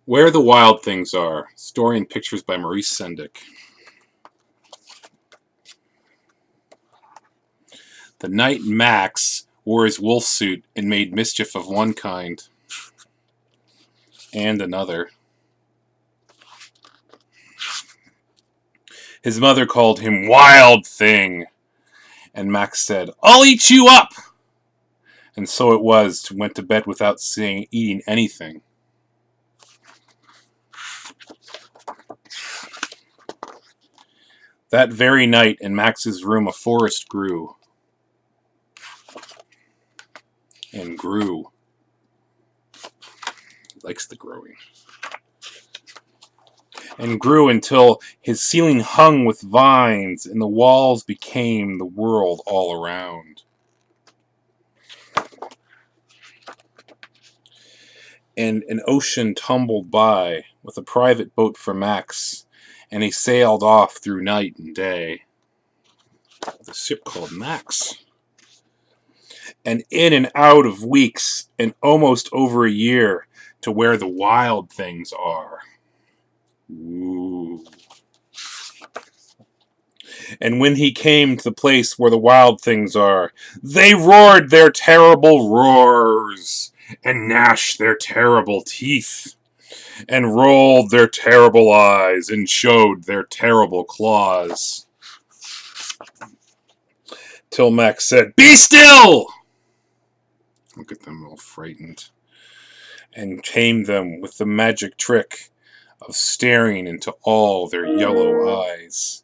Where the Wild Things Are. Story and pictures by Maurice Sendak. The night Max wore his wolf suit and made mischief of one kind and another. His mother called him Wild Thing, and Max said, "I'll eat you up!" And so it was, went to bed without eating anything. That very night, in Max's room, a forest grew. And grew. He likes the growing. And grew until his ceiling hung with vines, and the walls became the world all around. And an ocean tumbled by, with a private boat for Max, and he sailed off through night and day. The ship called Max. And in and out of weeks, and almost over a year, to where the wild things are. Ooh. And when he came to the place where the wild things are, they roared their terrible roars, and gnashed their terrible teeth, and rolled their terrible eyes, and showed their terrible claws. Till Max said, "Be still!" Look at them all frightened. And tamed them with the magic trick of staring into all their yellow eyes,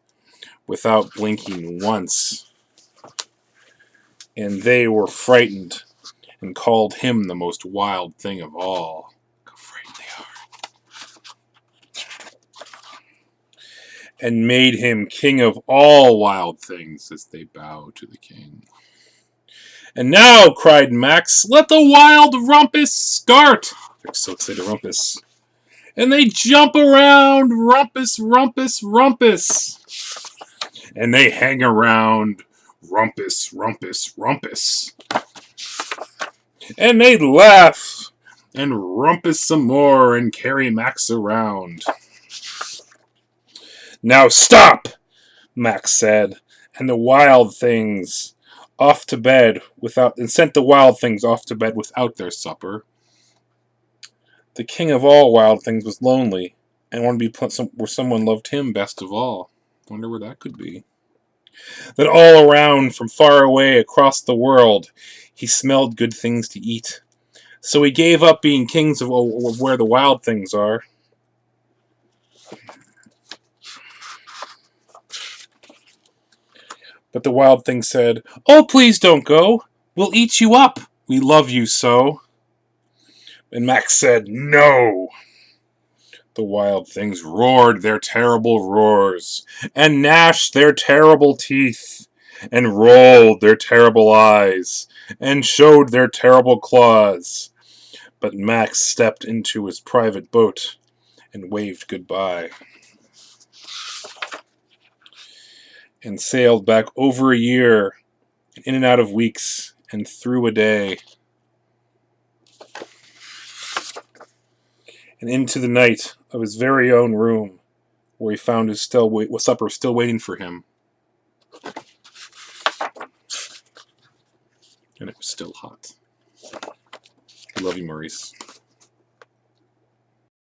without blinking once. And they were frightened, and called him the most wild thing of all. Look how frightened they are. And made him king of all wild things, as they bowed to the king. "And now," cried Max, "let the wild rumpus start!" They're so excited, rumpus. And they jump around, rumpus, rumpus, rumpus. And they hang around, rumpus, rumpus, rumpus. And they laugh, and rumpus some more, and carry Max around. "Now stop," Max said, and the wild things off to bed and sent the wild things off to bed without their supper. The king of all wild things was lonely, and wanted to be put where someone loved him best of all. Wonder where that could be. Then all around, from far away across the world, he smelled good things to eat. So he gave up being kings of where the wild things are. But the wild thing said, "Oh, please don't go. We'll eat you up. We love you so." And Max said, "No." The wild things roared their terrible roars, and gnashed their terrible teeth, and rolled their terrible eyes, and showed their terrible claws. But Max stepped into his private boat and waved goodbye, and sailed back over a year, and in and out of weeks, and through a day, and into the night of his very own room, where he found his supper still waiting for him. And it was still hot. I love you, Maurice.